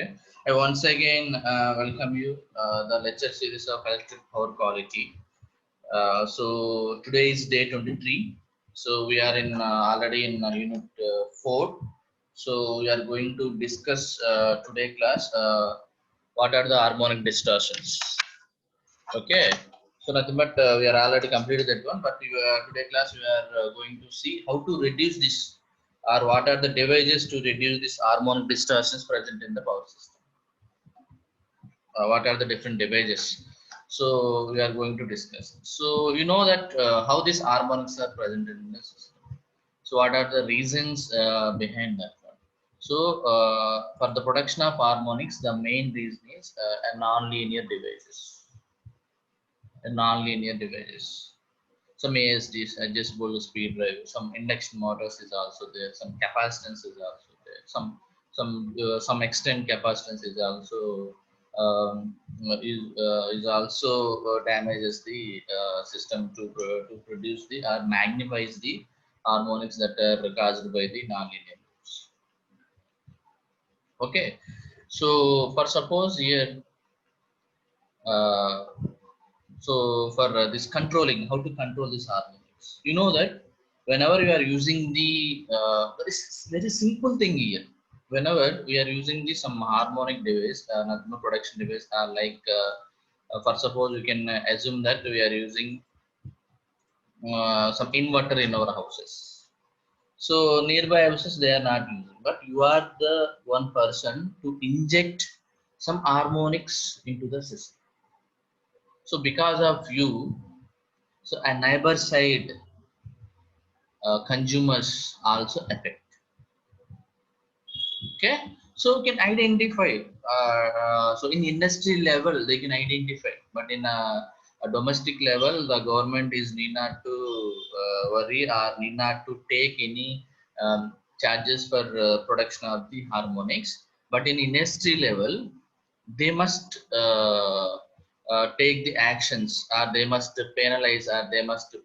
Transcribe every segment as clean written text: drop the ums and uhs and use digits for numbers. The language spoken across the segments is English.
Okay, I once again welcome you the lecture series of electric power quality. So today is day 23. So we are in already in unit 4. So we are going to discuss today class what are the harmonic distortions. Okay. So nothing but we are already completed that one. But today class we are going to see how to reduce this or what are the devices to reduce this harmonic distortions present in the power system. What are the different devices, so we are going to discuss. So you know that how these harmonics are presented in the system, so what are the reasons behind that one. So for the production of harmonics, the main reason is a non-linear devices, some ASDs, adjustable speed drive, some induction motors is also there, some capacitance is also there, some extent capacitance is also is also damages the system to produce the or magnifies the harmonics that are caused by the nonlinear loops. Okay, so for suppose here uh, so for this controlling, how to control this harmonics, you know that whenever you are using the very simple thing here. Whenever we are using the some harmonic device, no production device, like for suppose you can assume that we are using some inverter in our houses. So nearby houses they are not using, but you are the one person to inject some harmonics into the system. So because of you, so a neighbor side consumers also affect. Okay, so you can identify. So in industry level they can identify, but in a domestic level the government is need not to worry or need not to take any charges for production of the harmonics. But in industry level they must take the actions, or they must penalize, or they must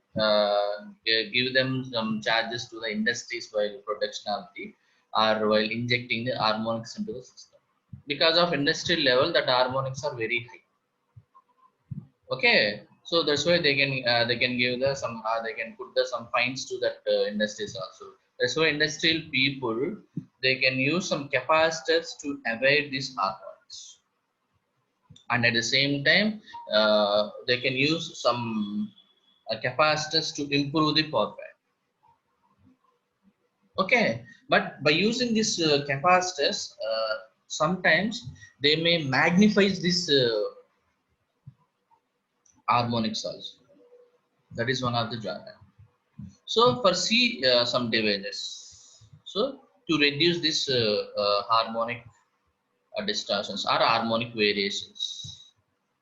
give them some charges to the industries while production of the or while injecting the harmonics into the system. Because of industry level that harmonics are very high. Okay, so that's why they can give the some they can put the some fines to that industries also. That's why industrial people they can use some capacitors to avoid these harmonics, and at the same time they can use some capacitors to improve the power factor. Okay, but by using this capacitors, sometimes they may magnify this harmonics also. That is one of the drawback. So for C some devices, so to reduce this harmonic distortions or harmonic variations.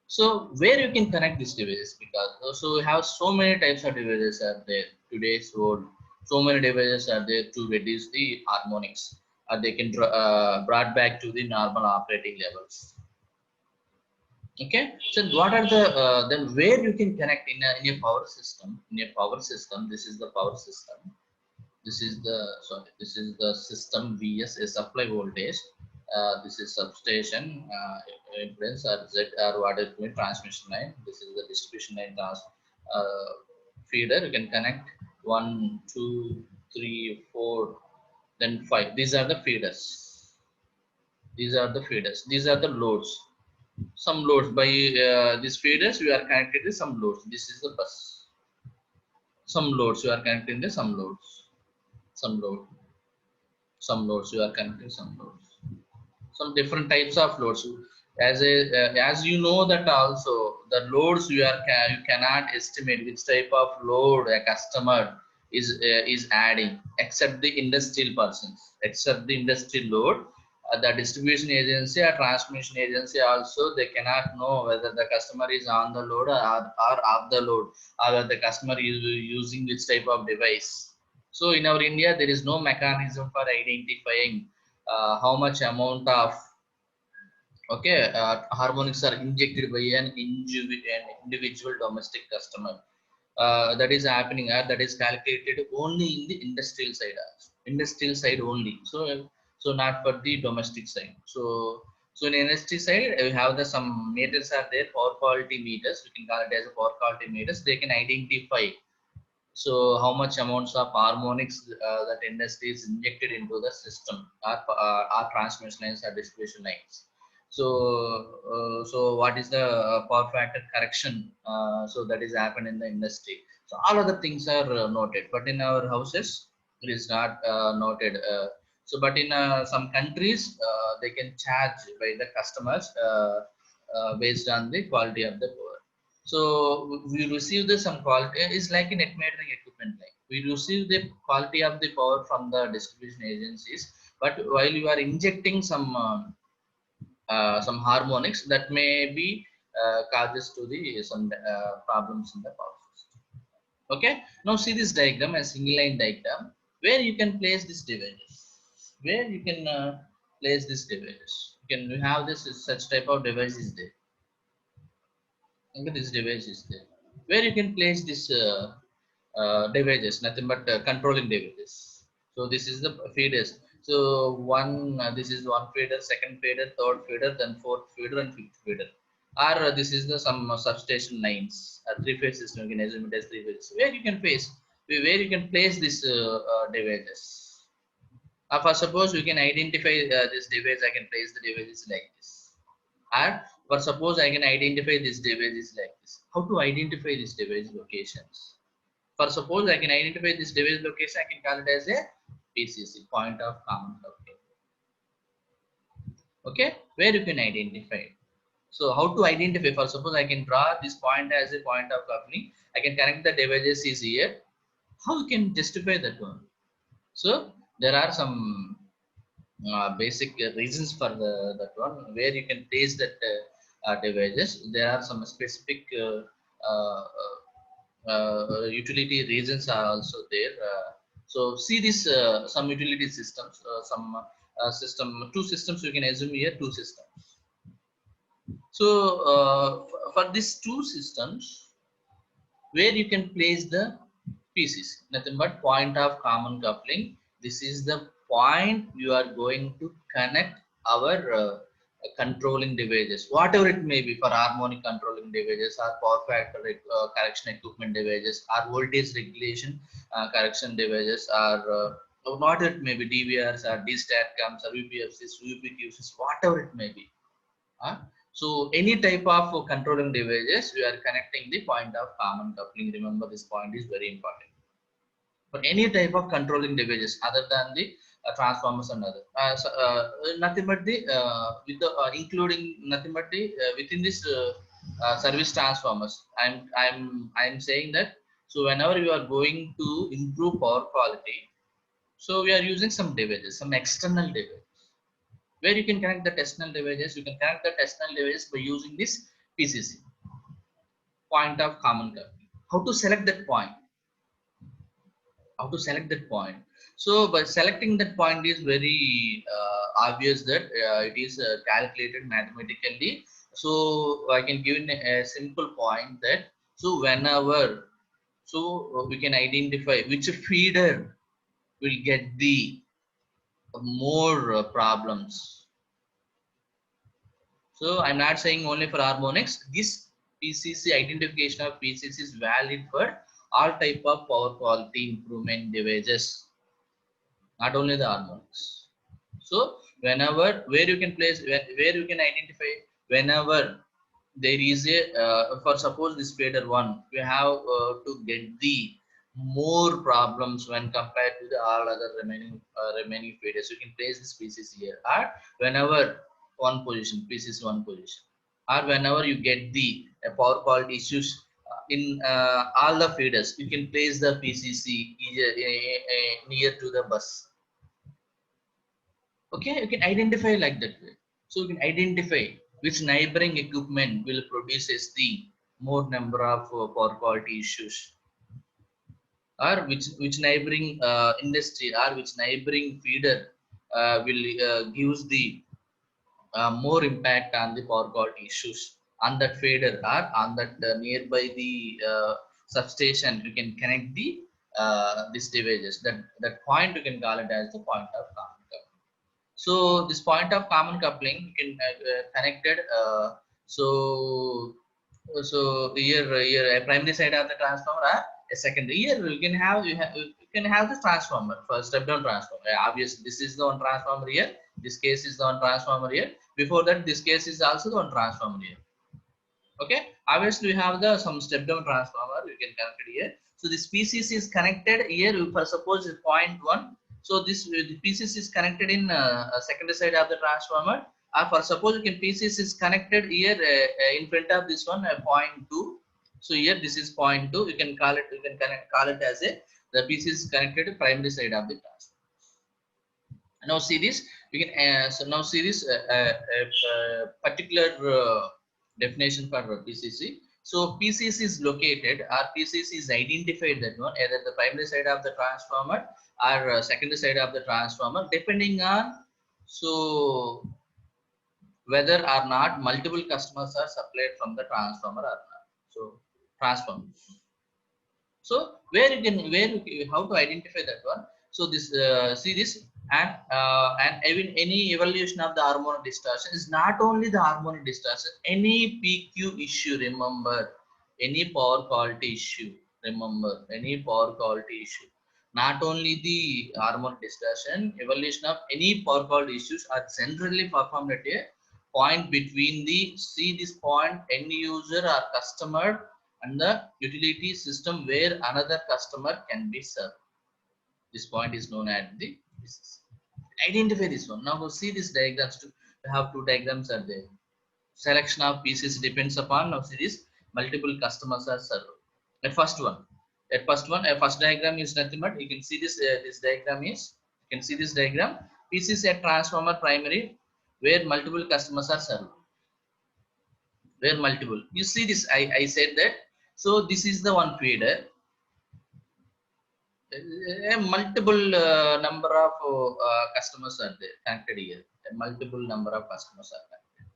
So where you can connect these devices, because so we have so many types of devices are there today's world. So many devices are there to reduce the harmonics, or they can brought back to the normal operating levels. Okay, so what are the then where you can connect in a power system? In a power system, this is the power system. This is the system VS, a supply voltage. This is substation impedance, or Z, or what is going transmission line. This is the distribution line uh, feeder. You can connect 1, 2, 3, 4, then 5. These are the feeders. These are the feeders. These are the loads. Some loads by these feeders we are connected to some loads. This is the bus. Some loads you are connecting to some loads. Some load. Some loads you are connecting some loads. Some different types of loads. As you know that also the loads you cannot estimate which type of load a customer is adding, except the industrial persons, except the industrial load. The distribution agency or transmission agency also they cannot know whether the customer is on the load or off the load, or whether the customer is using which type of device. So in our India there is no mechanism for identifying how much amount of harmonics are injected by an individual domestic customer. That is happening, that is calculated only in the industrial side, only. So not for the domestic side. So So in industry side, we have the some meters are there, power quality meters. We can call it as a power quality meters. They can identify so how much amounts of harmonics that industry is injected into the system, our transmission lines or distribution lines. So so what is the power factor correction? So that is happened in the industry. So all other things are noted, but in our houses it is not noted. So but in some countries they can charge by the customers based on the quality of the power. So we receive the some quality is like a net metering equipment. Like we receive the quality of the power from the distribution agencies, but while you are injecting some harmonics that may be causes to the some problems in the power system. Okay. Now see this diagram, a single line diagram, where you can place this devices. Where you can place this devices. You can have this such type of device is there. Okay, this device is there where you can place this devices, nothing but controlling devices. So this is the feeders. So one this is one feeder, second feeder, third feeder, then fourth feeder and fifth feeder. Or this is the some substation lines, three-phase system. You can assume it as three phases where you can place where you can place this devices. For suppose we can identify this device, I can place the devices like this. And for suppose I can identify this devices like this. How to identify this device locations? For suppose I can identify this device location, I can call it as a PCC, point of common coupling. Okay, where you can identify it. So how to identify? For suppose I can draw this point as a point of coupling. I can connect the devices is here. How you can justify that one? So there are some basic reasons for that one where you can place that devices. There are some specific uh, utility reasons are also there. So see this some utility systems, some two systems you can assume here, two systems. So for these two systems, where you can place the pieces, nothing but point of common coupling. This is the point you are going to connect our controlling devices, whatever it may be, for harmonic controlling devices, or power factor correction equipment devices, or voltage regulation correction devices, or what it may be, DVRs or DSTATCOMs or UPFCs, UPQCs, whatever it may be. So any type of controlling devices, we are connecting the point of common coupling. Remember, this point is very important. For any type of controlling devices other than the transformers and other, nothing but the with the including nothing but the within this service transformers. I'm saying that. So whenever you are going to improve power quality, so we are using some devices, some external devices where you can connect the external devices. You can connect the external devices by using this PCC, point of common coupling. How to select that point? How to select that point? So by selecting that point is very obvious that it is calculated mathematically. So I can give a simple point that so whenever we can identify which feeder will get the more problems. So I'm not saying only for harmonics. This PCC identification of PCC is valid for all type of power quality improvement devices, not only the harmonics. So whenever where you can place where you can identify whenever there is a for suppose this fader one, we have to get the more problems when compared to the all other remaining faders. You can place this PCC here, or whenever one position PCC one position, or whenever you get the power quality issues in all the feeders, you can place the PCC near to the bus. Okay, you can identify like that way. So you can identify which neighboring equipment will produces the more number of power quality issues, or which neighboring industry or which neighboring feeder will gives the more impact on the power quality issues on that feeder or on that nearby the substation. You can connect the these devices. That point you can call it as the point of contact. So this point of common coupling you can connected. Here a primary side of the transformer or a secondary. Here you can have the transformer for step down transformer. Obviously, this is the one transformer here. This case is the one transformer here. Before that, this case is also the one transformer here. Okay, obviously we have the some step down transformer you can connect it here. So this PCC is connected here for suppose is 0.1. So this the PCC is connected in a secondary side of the transformer, or for suppose you can PCC is connected here in front of this one 0.2. So here this is 0.2. You can call it, you can call it as a the PCC is connected to primary side of the transformer. Now see this, we can so now see this particular definition for PCC. So PCC is located, or PCC is identified that one either the primary side of the transformer or secondary side of the transformer, depending on so whether or not multiple customers are supplied from the transformer or not. So transformer. So how to identify that one? So this see this, and even any evaluation of the harmonic distortion is not only the harmonic distortion, any PQ issue. Remember, any power quality issue. Remember, any power quality issue. Not only the harmonic distortion, evaluation of any power quality issues are generally performed at a point between the see this point end user or customer and the utility system where another customer can be served. This point is known as the PCC. Identify this one. Now see this diagrams too. We have two diagrams are there. Selection of PCC depends upon now see this multiple customers are served. The first one. A first diagram is nothing but you can see this this diagram is you can see this diagram. PCC at transformer primary where multiple customers are served. Where multiple. You see this I said that. So this is the one feeder. A multiple number of customers are there connected here. A multiple number of customers are connected.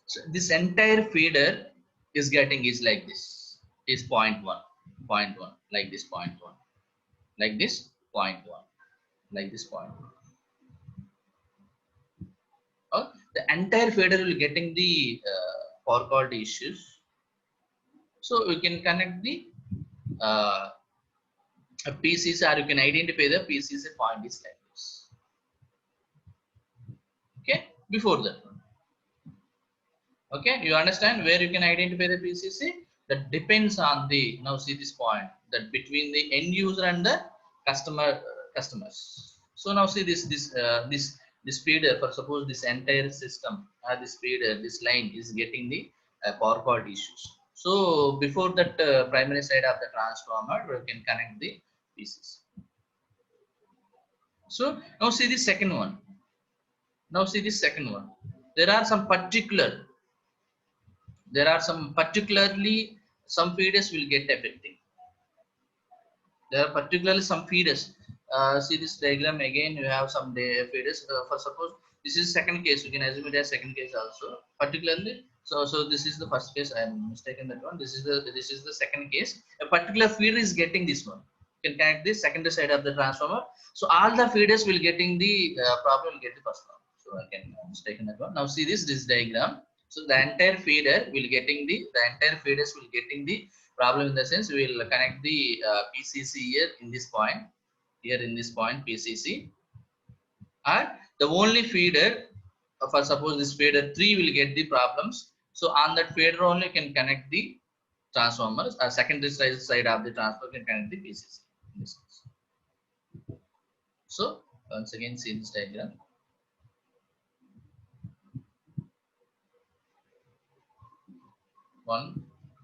So this entire feeder is getting is like this. Is 0.1, 0.1, like this 0.1, like this 0.1, like this 0.1. The entire feeder will getting the power quality issues. So we can connect the PCC, or you can identify the PCC point is like this. Okay, before that. Okay, you understand where you can identify the PCC? That depends on the now see this point that between the end user and the customers. So now see this feeder for suppose this entire system this feeder this line is getting the power quality issues. So before that primary side of the transformer we can connect the PCC. So now see the second one. Now see the second one. There are some particularly some feeders will get affecting. There are particularly some feeders. See this diagram again. You have some feeders. For suppose this is second case. You can assume it as second case also. Particularly, so this is the first case. I am mistaken that one. This is the second case. A particular feeder is getting this one. You can connect this secondary side of the transformer. So all the feeders will getting the problem will get the first one. So I can mistaken that one. Now see this diagram. So the entire feeder will getting the entire feeders will getting the problem in the sense we will connect the PCC here in this point, here in this point PCC, and the only feeder for suppose this feeder 3 will get the problems. So on that feeder only can connect the transformers, or secondary side of the transformer can connect the PCC in this case. So once again see this diagram. 1,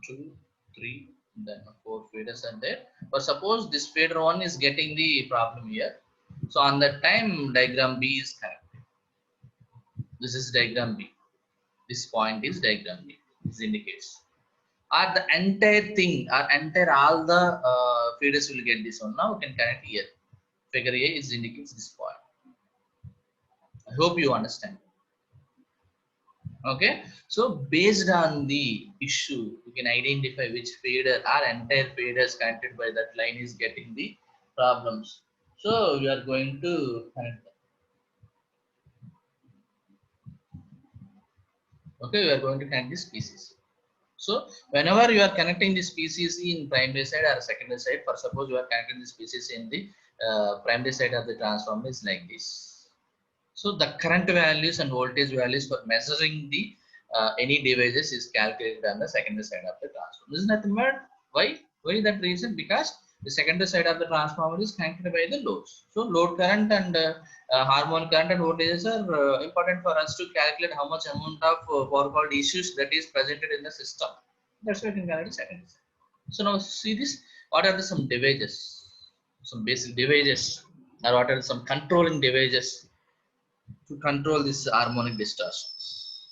2, 3, then 4 feeders are there. But suppose this feeder 1 is getting the problem here. So on that time diagram B is connected. This is diagram B. This point is diagram B. This indicates. Or the entire thing, or entire all the feeders will get this one. Now we can connect here. Figure A is indicates this point. I hope you understand. Okay, so based on the issue you can identify which feeder or entire feeders connected by that line is getting the problems. So we are going to connect them. Okay, we are going to connect this PCC. So whenever you are connecting this PCC in primary side or secondary side, for suppose you are connecting this PCC in the primary side of the transformer is like this. So the current values and voltage values for measuring the any devices is calculated on the secondary side of the transformer. This is nothing but why? Why that reason? Because the secondary side of the transformer is connected by the loads. So load current and harmonic current and voltages are important for us to calculate how much amount of power fault issues that is presented in the system. That's why we can calculate secondary side. So now see this. What are the some devices? Some basic devices, or what are some controlling devices to control this harmonic distortions.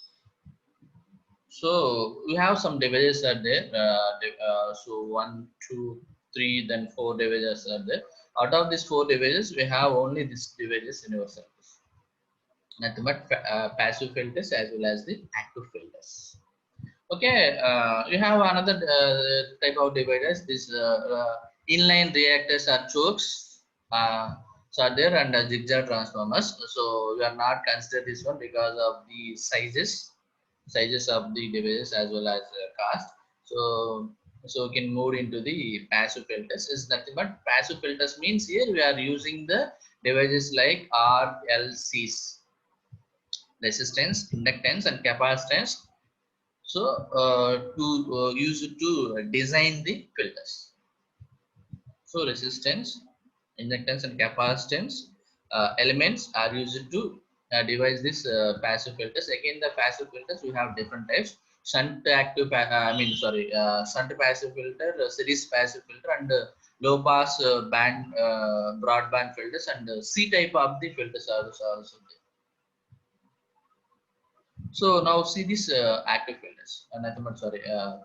So we have some devices are there. So one, two, three, then four devices are there. Out of these four devices, we have only these devices in our circuit. Nothing but passive filters as well as the active filters. Okay, you have another type of dividers. This inline reactors are chokes. So are there and zigzag transformers. So we are not consider this one because of the sizes of the devices as well as cost. So we can move into the passive filters. Is nothing but passive filters means here we are using the devices like RLCs, resistance, inductance, and capacitance. So to use it to design the filters. So resistance, inductance, and capacitance elements are used to devise this passive filters. Again, the passive filters we have different types: shunt active, shunt passive filter, series passive filter, and low pass band broadband filters, and C type of the filters are also there. So now see this active filters, nothing but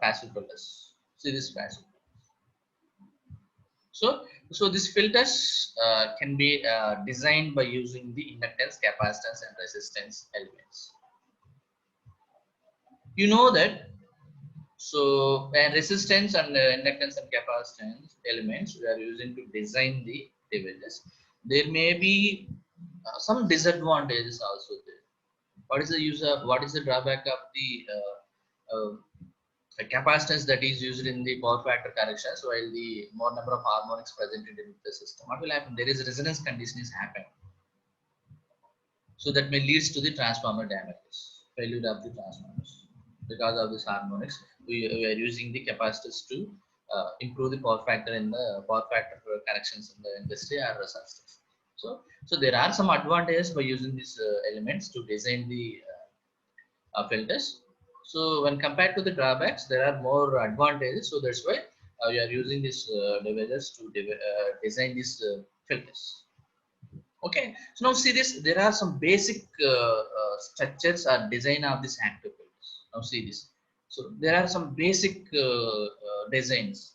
passive filters. See this passive. So these filters can be designed by using the inductance, capacitance, and resistance elements. You know that. So when resistance and inductance and capacitance elements we are using to design the devices, there may be some disadvantages also there. What is the user? What is the drawback of the capacitance that is used in the power factor corrections while the more number of harmonics presented in the system? What will happen? There is resonance condition is happening. So that may leads to the transformer damages, failure of the transformers. Because of this harmonics, we are using the capacitors to improve the power factor in the power factor connections in the industry or substations. So there are some advantages by using these elements to design the filters. So when compared to the drawbacks, there are more advantages. So that's why we are using these devices to design these filters. Okay, so now see this. There are some basic structures or design of this active filters. Now see this. So there are some basic designs.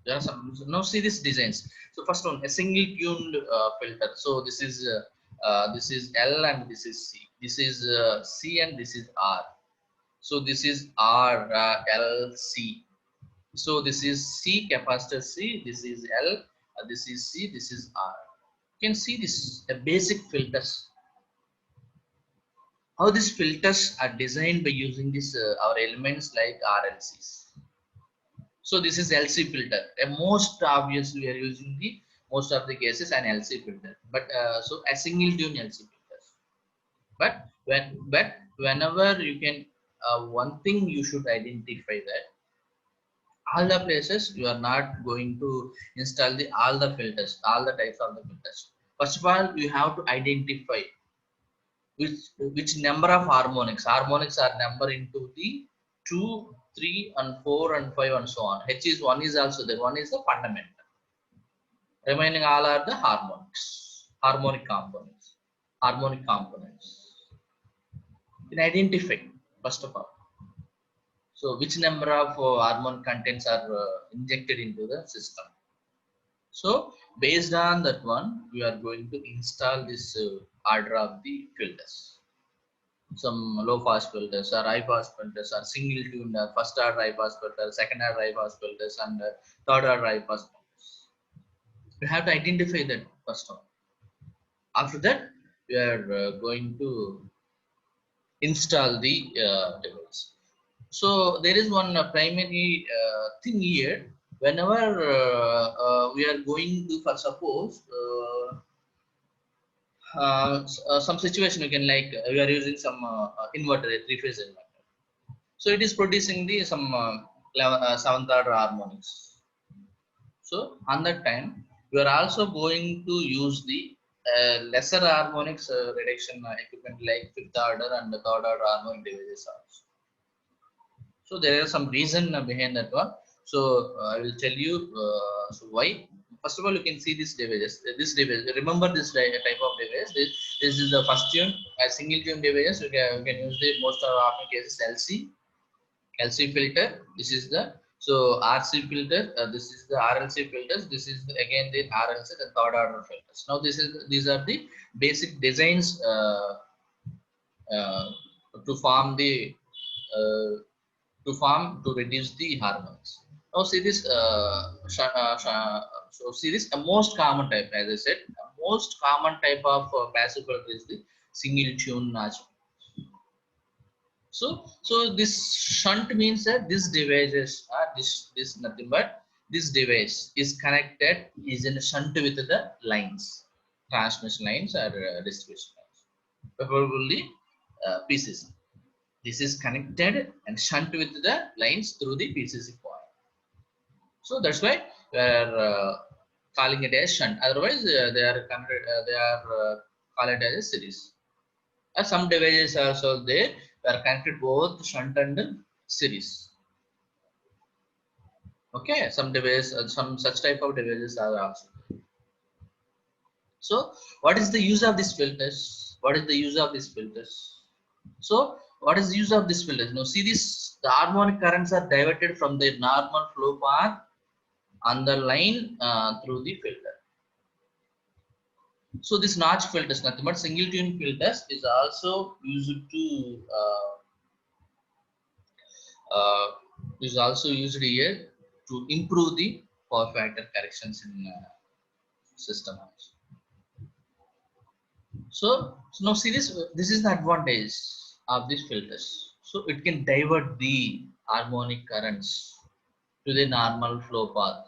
There are some. So now see these designs. So first one, a single tuned filter. So this is L and this is C. This is C and this is R. So this is R L C. So this is C capacitor C. This is L. This is C. This is R. You can see this a basic filters. How these filters are designed by using this our elements like RLCs. So this is LC filter. Most obviously we are using the most of the cases an LC filter, but so a single tune LC filters. But whenever you can one thing you should identify that all the places you are not going to install the all the filters, all the types of the filters. First of all, you have to identify which number of harmonics. Harmonics are number into the 2, 3, and 4 and 5 and so on. H is one is also there. One is the fundamental. Remaining all are the harmonics, harmonic components, harmonic components. You can identify first of all. So which number of harmonic contents are injected into the system. So based on that one, we are going to install this order of the filters. Some low pass filters or high pass filters or single tuned first order high pass filter, second order high pass filters, and third order high pass filters. You have to identify that first one. After that, we are going to install the device. So there is one primary thing here. Whenever we are going to, for suppose, some situation, you can like we are using some inverter, a three-phase inverter. So it is producing the some seventh order harmonics. So on that time, we are also going to use the lesser harmonics reduction equipment like fifth order and the third order harmonic devices also. So there is some reason behind that one. So I will tell you so why. First of all, you can see this devices. This device. Remember this type of device. This is the first tune. A single tune device. You can use the most of often cases LC filter. This is the so RC filter. This is the RLC filters. This is again the RLC, the third order filters. Now these are the basic designs uh, to form the uh, to reduce the harmonics. Now see this so see this most common type, as I said, most common type of passive filter is the single tune notch. So this shunt means that this device is this nothing but this device is connected is in a shunt with the lines, transmission lines or distribution lines, preferably PCC. This is connected and shunt with the lines through the PCC point. So that's why we are calling it as shunt. Otherwise, they are call it as a series. Some devices are also there. They are connected both shunt and series. Okay, some devices, some such type of devices are also there. So, what is the use of these filters? What is the use of these filters? So, what is the use of this filters? Now, see this: the harmonic currents are diverted from their normal flow path on the line through the filter. So, this notch filters, nothing but single tune filters, is also used to uh, here to improve the power factor corrections in system. So now see this. This is the advantage of these filters. So it can divert the harmonic currents to the normal flow path.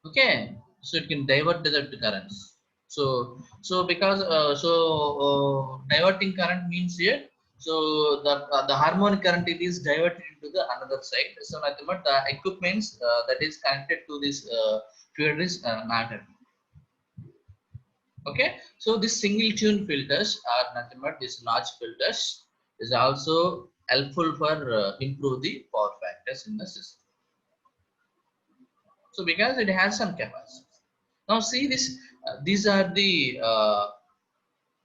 Okay, so it can divert the currents. So because diverting current means here. So the harmonic current it is diverted into the another side. So nothing but the equipments that is connected to this feeder is not. Okay, so this single tune filters are nothing but this notch filters is also helpful for improve the power factors in the system. So because it has some capacity. Now see this, these are the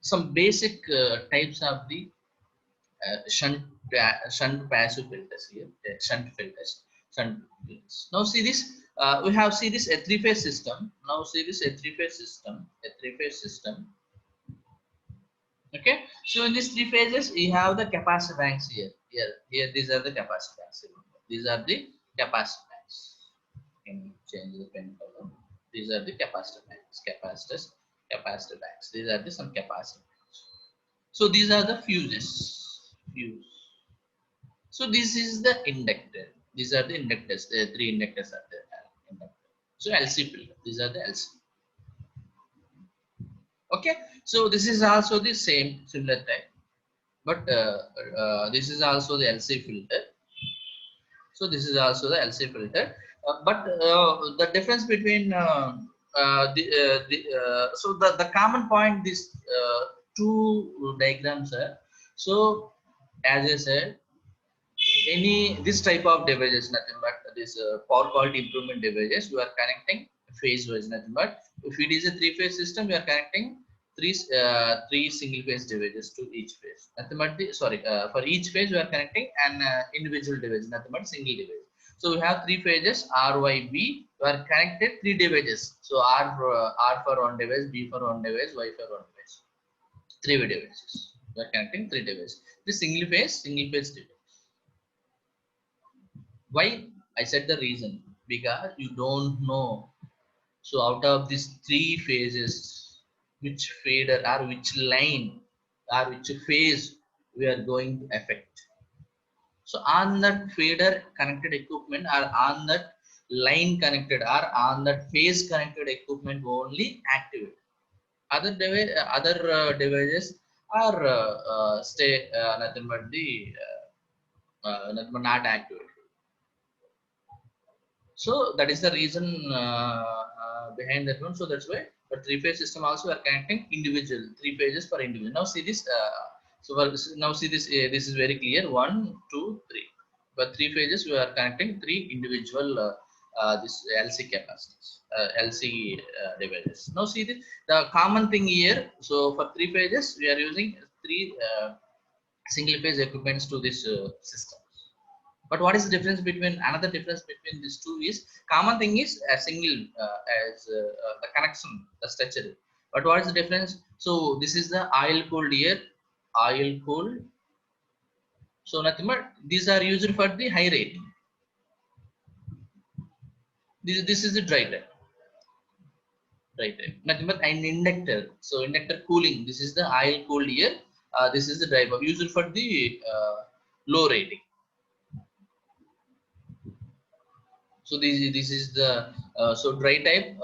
some basic types of the shunt passive filters here, shunt filters, shunt filters. Now see this, we have see this a three-phase system. Now see this a three-phase system, Okay, so in these three phases, you have the capacitor banks here. Here, these are the capacitor banks. These are the capacitor banks. Can change the pen color. These are the capacitor banks, capacitor banks. These are the some capacitor banks. So these are the fuses. Fuse. So this is the inductor. These are the inductors. The three inductors are there. So LC filter. These are the LC. Okay, so this is also the same similar type, but this is also the LC filter. So this is also the LC filter, but the difference between so the common point these two diagrams are. So as I said, any this type of devices nothing but this power quality improvement devices we are connecting phase wise, nothing but if it is a three-phase system we are connecting three single phase devices to each phase, nothing but for each phase we are connecting an individual device, nothing but single device. So we have three phases RYB, we are connected three devices. So R for one device, B for one device, Y for one device, three devices we are connecting three devices. This single phase device. Why I said the reason, because you don't know. So out of these three phases, which fader or which line or which phase we are going to affect. So on that feeder connected equipment or on that line connected or on that phase connected equipment only activate. Other devices are stay nothing but the nothing but not activate. So that is the reason behind that one. So that's why. But three-phase system also we are connecting individual three phases per individual. Now see this. Now see this. This is very clear. One, two, three. But three phases we are connecting three individual this LC capacitors, LC devices. Now see this. The common thing here. So for three phases we are using three single phase equipments to this system. But what is the difference between another difference between these two is common thing is a single as the connection, the structure. But what is the difference? So this is the oil cooled here, oil cooled. So nothing but these are used for the high rating. This is the dry type. Dry type. Nothing but an inductor. So inductor cooling. This is the oil cooled here. This is the dry type used for the low rating. So this is the so dry type.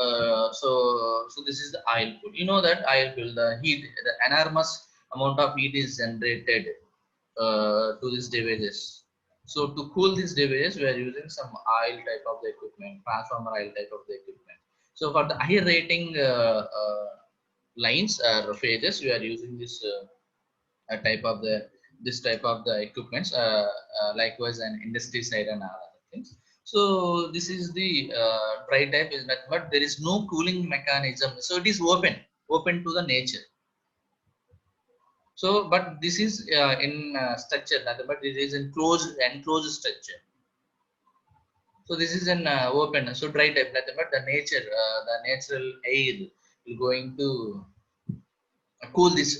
So this is the oil pool. You know that oil pool, the heat, the enormous amount of heat is generated to these devices. So to cool these devices, we are using some oil type of the equipment, transformer oil type of the equipment. So for the high rating lines or phases, we are using this type of the this type of the equipments. Likewise, an industry side and other things. So this is the dry type is not, but there is no cooling mechanism. So it is open to the nature. So, but this is in structure, but it is in enclosed structure. So this is an open, so dry type, nothing but the nature, the natural air is going to cool this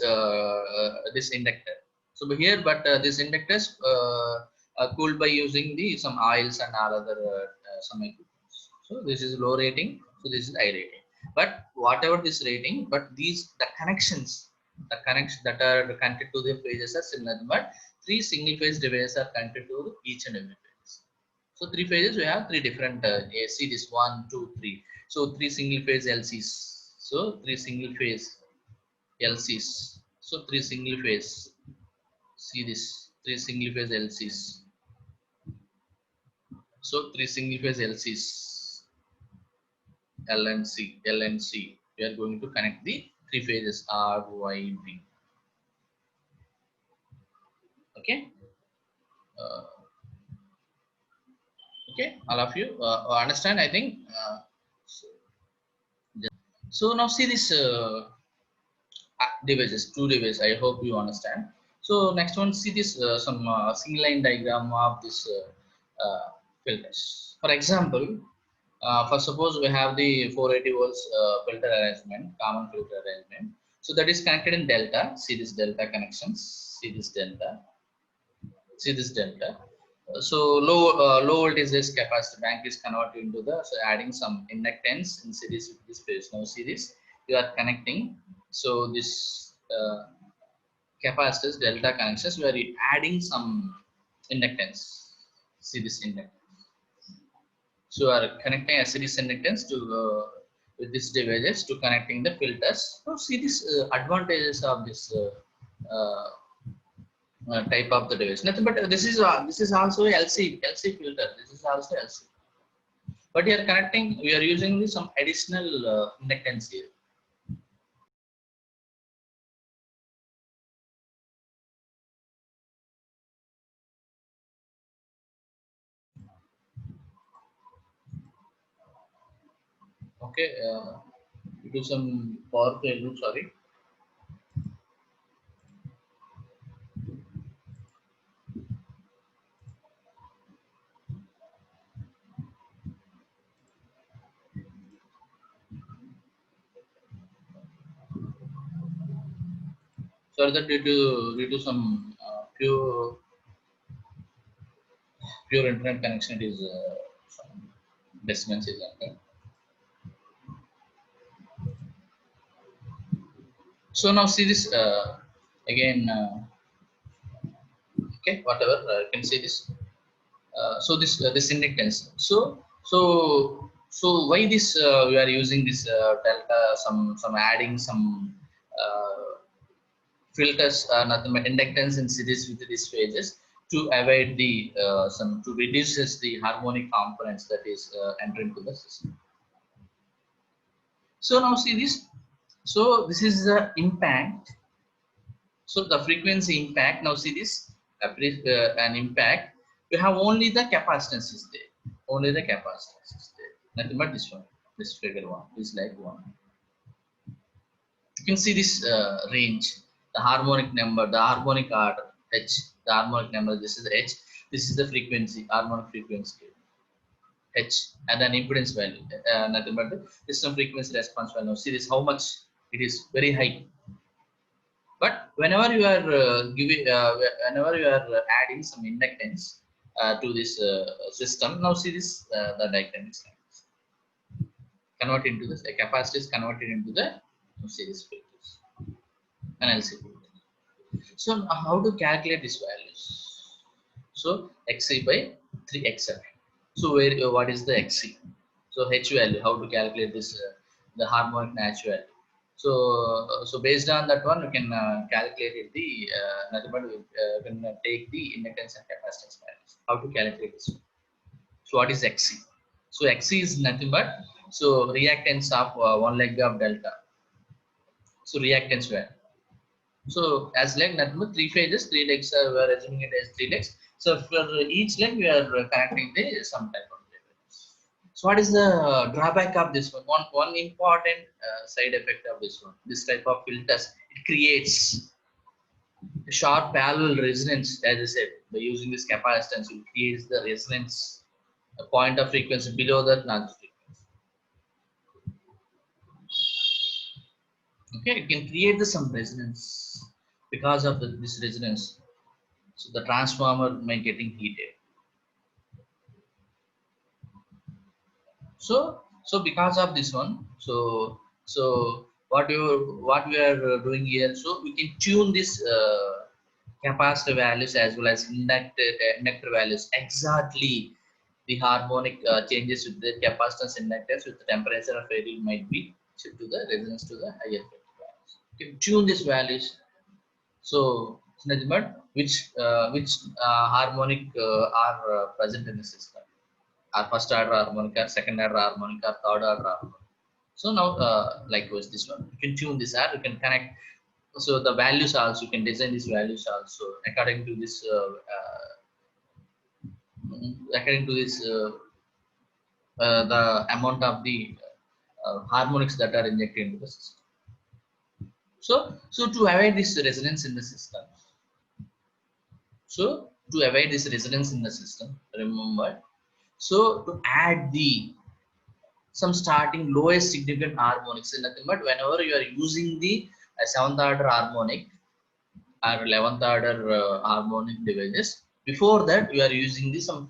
inductor. So here, but this inductors are cooled by using the some oils and all other some equipment. So this is low rating. So this is high rating. But whatever this rating, but these the connections that are connected to the phases are similar. But three single phase devices are connected to each and every phase. So three phases we have three different AC. This one, two, three. So three single phase LCs. So three single phase LCs. So three single phase. See this three single phase LCs. So three single phase LCs. LNC. LNC. We are going to connect the three phases R, Y, B. Okay. Uh, okay. All of you understand. I think. So now see this devices, two devices. I hope you understand. So next one, see this some single line diagram of this filters. For example, for suppose we have the 480 volts filter arrangement, common filter arrangement. So that is connected in delta. See this delta connections. See this delta. See this delta. So low voltage this capacitor bank is converted into the, so adding some inductance in series with this phase. Now see this, you are connecting. So this capacitors delta connections, we are adding some inductance. See this inductance. So you are connecting a series inductance to with this devices to connecting the filters. So see this advantages of this type of the device. Nothing but this is also LC filter. This is also LC. But here connecting, we are using some additional inductance here. Okay, we do some power failure. Sorry. Sorry that due to some pure internet connection, it is some disturbance is happening. So now see this again. Okay, whatever, you can see this. So this inductance. So why this we are using this delta, some adding some uh, filters, nothing but inductance in series with these phases to avoid the some to reduces the harmonic components that is entering to the system. So now see this. So this is the impact. So the frequency impact. Now see this, an impact. We have only the capacitance is there. Only the capacitance is there. Nothing but this one. This figure one. This like one. You can see this range, the harmonic number, the harmonic order H, the harmonic number. This is H. This is the frequency, harmonic frequency H, and then impedance value. Nothing but the system frequency response value. Now see this, how much it is very high. But whenever you are whenever you are adding some inductance to this system, now see this, the dynamics convert into this, the capacitor is converted into the series filters and LC filter. So how to calculate these values? So XC by 3XL. So where what is the XC? So H value, how to calculate this, the harmonic Nash value. So based on that one, you can calculate it, the nothing but can take the inductance and capacitance values. How to calculate this one? So what is XC? So XC is nothing but so reactance of one leg of delta. So reactance value. So as leg, nothing but three phases, three legs are, we are assuming it as three legs. So for each leg we are connecting the some type of leg. So what is the drawback of this one? One important side effect of this one, this type of filters, it creates a sharp parallel resonance. As I said, by using this capacitance, it creates the resonance, a point of frequency below that large frequency. Okay, you can create some resonance because of this resonance. So the transformer may getting heated. So because of this one, so what we are doing here, so we can tune this capacitor values as well as inductor values exactly the harmonic changes with the capacitance inductors with the temperature of variable might be shift to the resonance to the higher values. You can tune these values. So which harmonic are present in the system, or first order harmonic, or second order harmonic, or third order harmonic. So now likewise this one, you can tune this, or you can connect. So the values also, you can design these values also according to this the amount of the harmonics that are injected into the system. So to avoid this resonance in the system, so to avoid this resonance in the system, remember, so to add the some starting lowest significant harmonics in nothing but whenever you are using the seventh order harmonic or 11th order harmonic devices, before that we are using the some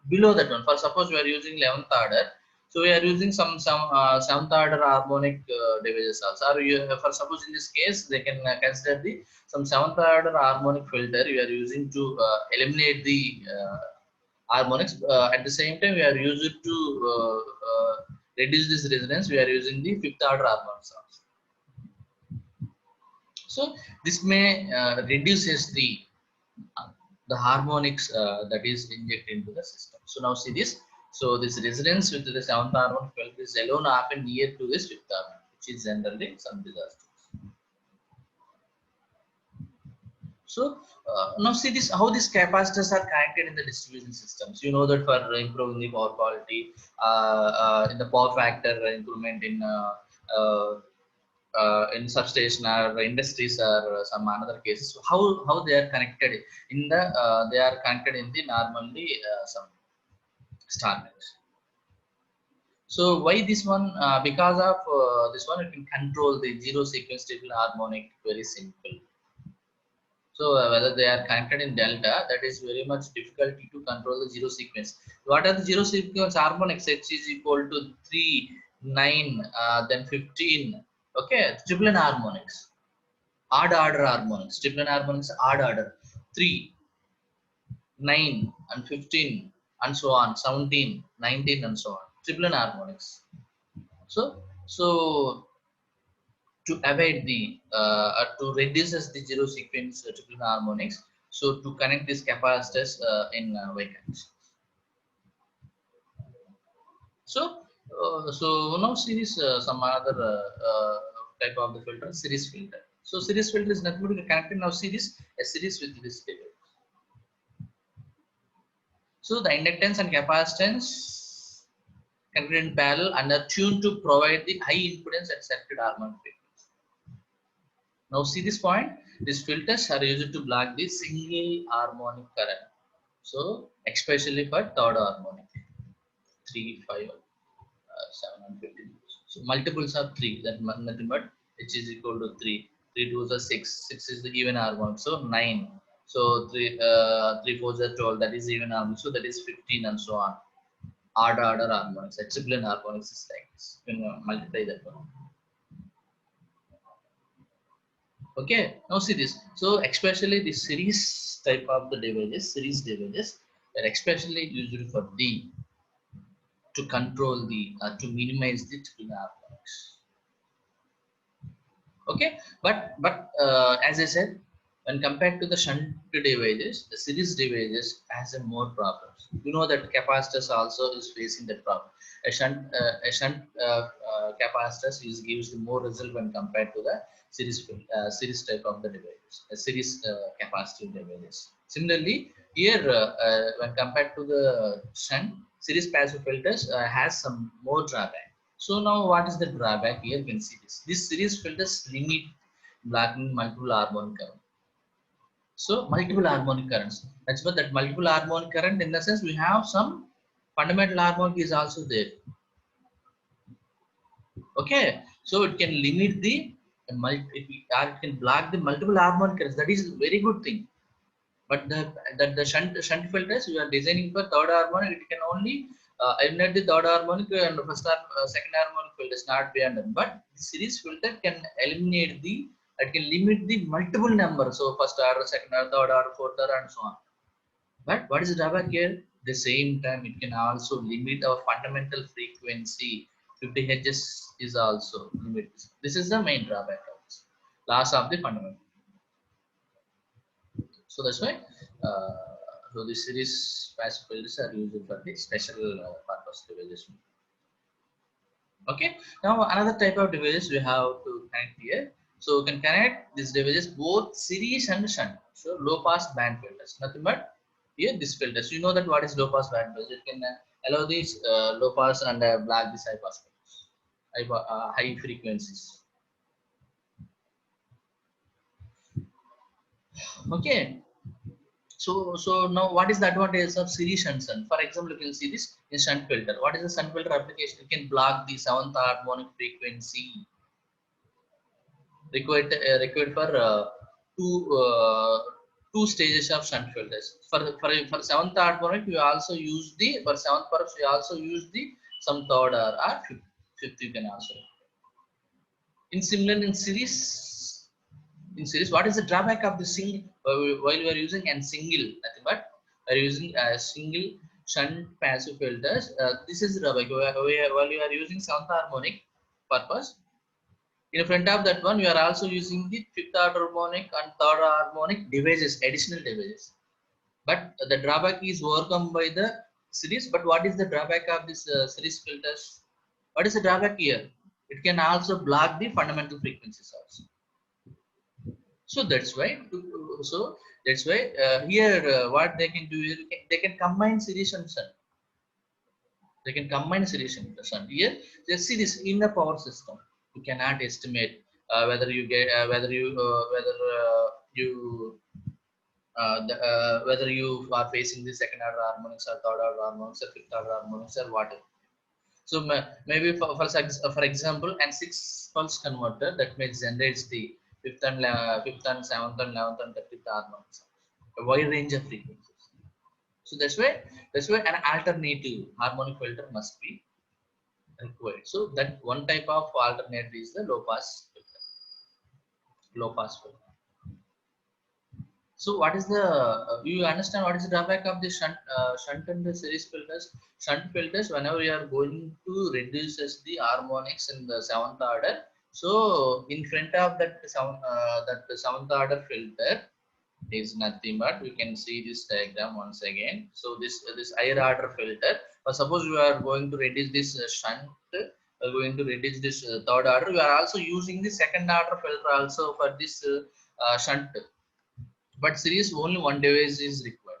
below that one. For suppose we are using 11th order, so we are using some 7th order harmonic devices also, or you, for suppose in this case they can consider the some 7th order harmonic filter you are using to eliminate the harmonics. At the same time we are used to reduce this resonance, we are using the 5th order harmonics also. So this may reduces the harmonics that is injected into the system. So now see this. So this resonance with the 7th harmonic filter is alone happen near to this 5th harmonic, which is generally some disasters. So now see this, how these capacitors are connected in the distribution systems. You know that for improving the power quality, in the power factor improvement in substation or industries or some another cases, how they are connected in the they are connected in the normally some star maps. So why this one? Because of this one, you can control the zero sequence stable harmonic very simple. So whether they are connected in delta, that is very much difficult to control the zero sequence. What are the zero sequence harmonics? H is equal to 3, 9, then 15. Okay, triplet harmonics, odd order harmonics, triplet harmonics, odd order 3. 9 and 15 and so on, 17, 19 and so on, triplet harmonics. So to avoid the or to reduces the zero sequence triplet harmonics, so to connect these capacitors in vacant. So now series some other type of the filter, series filter. So series filter is nothing but connecting now series a series with this device. So the inductance and capacitance connected in parallel and are tuned to provide the high impedance at selected harmonic frequency. Now see this point, these filters are used to block the single harmonic current. So especially for third harmonic, 3, 5, 7 and 15. So multiples of 3, that nothing but h is equal to 3. 3 2s are 6. 6 is the even harmonic. So 9. So 3 4s are 12. That is even harmonic. So that is 15 and so on. Odd order harmonics. Triplet harmonics is like this. You can multiply that one. Okay. Now see this. So especially the series type of the devices, are especially used for D to control the to minimize the triplet harmonics. Okay, but as I said, when compared to the shunt devices, the series devices has a more problems. You know that capacitors also is facing that problem. A shunt capacitors is gives the more result when compared to the series type of the devices, a series capacitive devices. Similarly here when compared to the shunt, series passive filters has some more drawback. So now what is the drawback here? You can see this. This series filters limit blocking multiple harmonic current. So multiple harmonic currents. That's what that multiple harmonic current in the sense we have some fundamental harmonic is also there. Okay. So it can limit the it can block the multiple harmonic currents. That is a very good thing. But the shunt filters you are designing for third harmonic, it can only eliminate the third harmonic and second harmonic filters not beyond them. But the series filter can eliminate the, it can limit the multiple numbers. So first order, second order, third order, fourth order, and so on. But what is the drawback here? At the same time, it can also limit our fundamental frequency. 50 Hz is also limit. This is the main drawback of this. Loss of the fundamental. So that's why so the series passive filters are used for the special purpose devices. Okay. Now another type of devices we have to connect here. So we can connect these devices both series and shunt. So low pass band filters. Nothing but here this filters. You know that what is low pass band filters. It can allow these low pass and block these high pass filters, high frequencies. Okay. So now what is the advantage of series and shunt? For example, you can see this in shunt filter. What is the shunt filter application? You can block the seventh harmonic frequency required for two two stages of shunt filters. For seventh harmonic, you also use the for seventh purpose you also use the some third or fifth you can also. In similar in series, what is the drawback of the single while we are using and single? Nothing but we are using a single shunt passive filters. This is the drawback. While you are using seventh harmonic purpose, in front of that one, you are also using the fifth order harmonic and third harmonic devices, additional devices. But the drawback is overcome by the series. But what is the drawback of this series filters? What is the drawback here? It can also block the fundamental frequencies also. So that's why. So that's why here what they can do is they can combine series and shunt. They can combine series and shunt. Here, just see this in the power system. You cannot estimate whether you get whether you are facing the second order harmonics or third order harmonics or fifth order harmonics or whatever. So maybe for example, and 6 pulse converter that may generates the fifth and seventh and 11th and 30th harmonics, a wide range of frequencies. So that's why an alternative harmonic filter must be required. So that one type of alternative is the low pass filter. Low pass filter. So what is the you understand what is the drawback of the shunt and the series filters? Shunt filters, whenever you are going to reduces the harmonics in the seventh order, so in front of that seventh order filter is nothing but we can see this diagram once again. So this higher order filter, but suppose you are going to reduce this shunt, going to reduce this third order, we are also using the second order filter also for this shunt, but series only one device is required.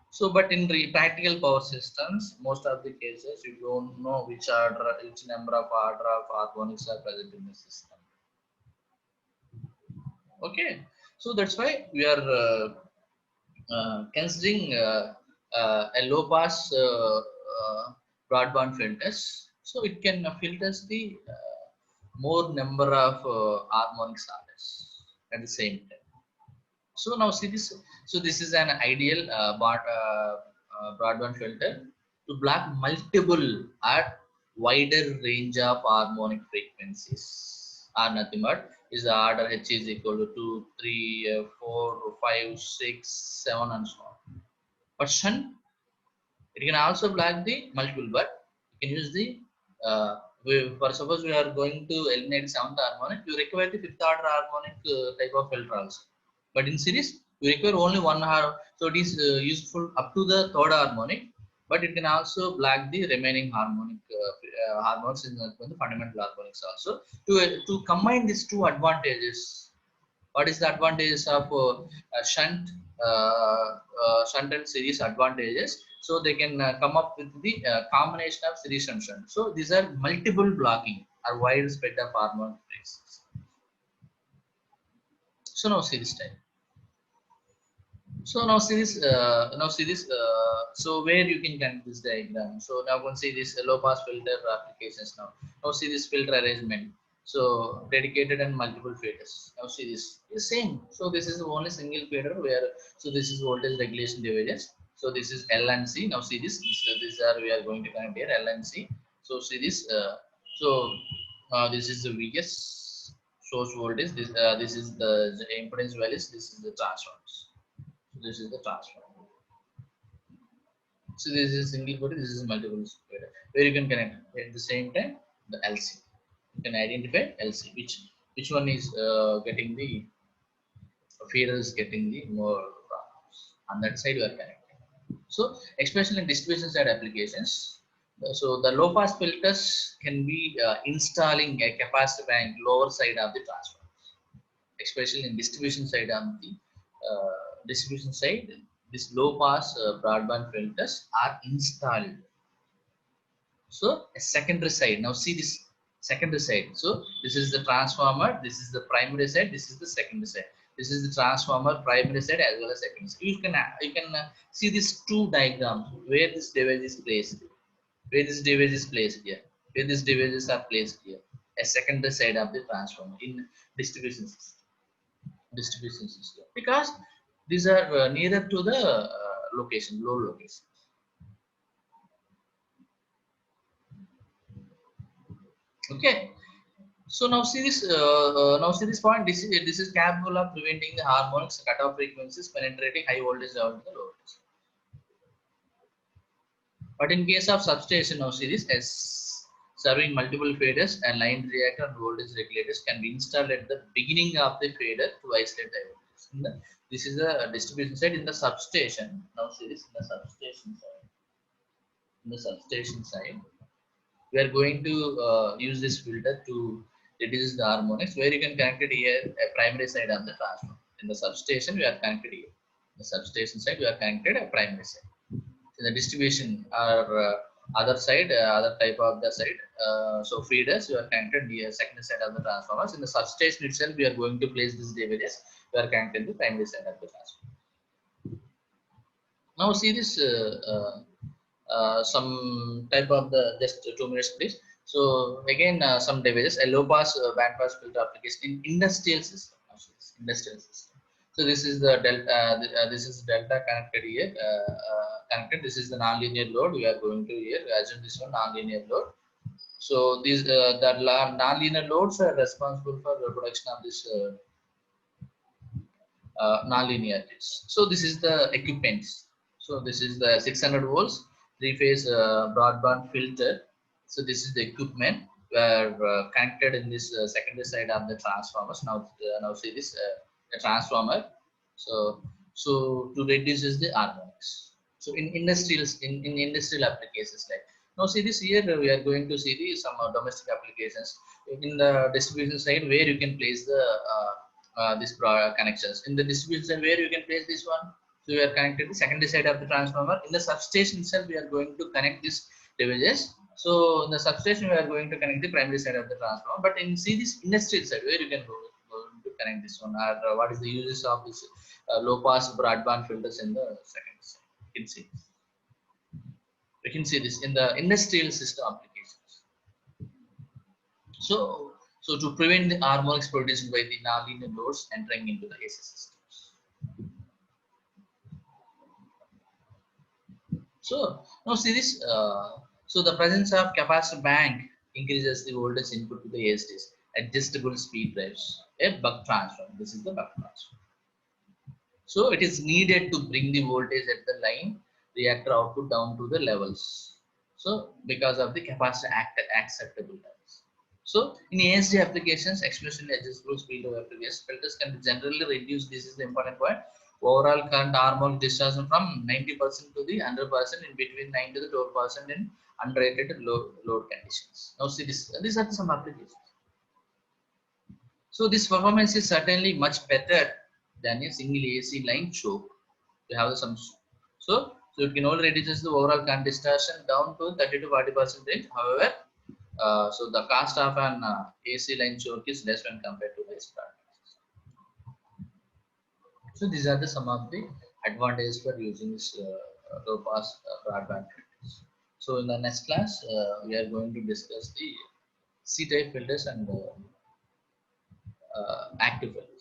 So but in practical power systems, most of the cases you don't know which order, which number of order of harmonics are present in the system. Okay, so that's why we are considering a low pass broadband filters, so it can filters the more number of harmonic orders at the same time. So now see this. So this is an ideal broadband filter to block multiple at wider range of harmonic frequencies. Are nothing but is the order H is equal to 2, 3, 4, 5, 6, 7, and so on. But shunt, it can also block the multiple, but you can use the for suppose we are going to eliminate seventh harmonic, you require the fifth order harmonic type of filter also. But in series, you require only one harmonic, so it is useful up to the third harmonic, but it can also block the remaining harmonic harmonics in the fundamental harmonics also. To combine these two advantages, what is the advantages of shunt and series advantages? So they can come up with the combination of series and shunt. So these are multiple blocking or wide spread of harmonic frequencies. So now series type. So now see this. So where you can connect this diagram. So now we can see this low pass filter applications. Now see this filter arrangement. So dedicated and multiple faders. Now see this is same. So this is only single fader where. So this is voltage regulation devices. So this is L and C. Now see this. These are we are going to connect here L and C. So see this. So this is the VS source voltage. This is the impedance values. This is the transformers. This is the transformer. So this is single fader, this is multiple fader, where you can connect at the same time the LC. You can identify LC, which one is getting the feeder is getting the more problems. On that side, you are connecting. So especially in distribution side applications, so the low pass filters can be installing a capacitor bank lower side of the transformers, especially in distribution side on the distribution side, this low pass broadband filters are installed. So a secondary side, now see this secondary side. So this is the transformer, this is the primary side, this is the secondary side. This is the transformer primary side as well as secondary side. You can see these two diagrams where this device is placed, where this device is placed here, where these devices are placed here. A secondary side of the transformer in distribution system. Because these are nearer to the location, low location. Okay, so now see this. Now see this point. This is capable of preventing the harmonics cutoff frequencies penetrating high voltage down to the low voltage. But in case of substation, now see this as serving multiple faders and line reactor and voltage regulators can be installed at the beginning of the fader to isolate the voltage. This is the distribution side. In the substation, now see this in the substation side. In the substation side, we are going to use this filter to reduce the harmonics, where you can connect it here a primary side of the transformer. In the substation, we are connected here. The substation side, we are connected a primary side. In the distribution or other side, other type of the side, so feeders, you are connected the secondary side of the transformers. In the substation itself, we are going to place this devices. We are connected the primary side of the transformer. Now see this some type of the just 2 minutes please. So again some devices, a low pass band pass filter application in industrial system. Industrial system. So this is the delta. This is delta connected here. Connected. This is the nonlinear load. We are going to here. Assume this one nonlinear load. So these the nonlinear loads are responsible for the production of this non-linearities. So this is the equipments. So this is the 600 volts three-phase broadband filter. So this is the equipment where connected in this secondary side of the transformers. Now see this the transformer. So to reduce the harmonics. So in industrial applications, like now see this here, we are going to see the some domestic applications in the distribution side where you can place the this connections in the distribution where you can place this one. So we are connected the secondary side of the transformer. In the substation itself, we are going to connect this devices. So in the substation, we are going to connect the primary side of the transformer. But in see this industrial side where you can go to connect this one, or what is the uses of this low pass broadband filters in the second side. You can see. We can see this in the industrial system applications. So, so to prevent the harmonics produced by the nonlinear loads entering into the AC systems. So now see this. So the presence of capacitor bank increases the voltage input to the ASDs. Adjustable speed drives, a buck transform. This is the buck transform. So it is needed to bring the voltage at the line reactor output down to the levels. So because of the capacitor acceptable levels. So in ASD applications, especially adjustable speed of applications, filters can be generally reduced. This is the important point. Overall current harmonic discharge from 90% to the 100% in between 9 to the 12% in unrated load conditions. Now see this. These are some applications. So this performance is certainly much better than a single AC line choke. We have some so it can only reduces the overall current distortion down to 30 to 40% range. However, so the cost of an AC line choke is less when compared to the SPAT. So these are the some of the advantages for using this low pass broadband filters. So in the next class, we are going to discuss the C-type filters and active filters.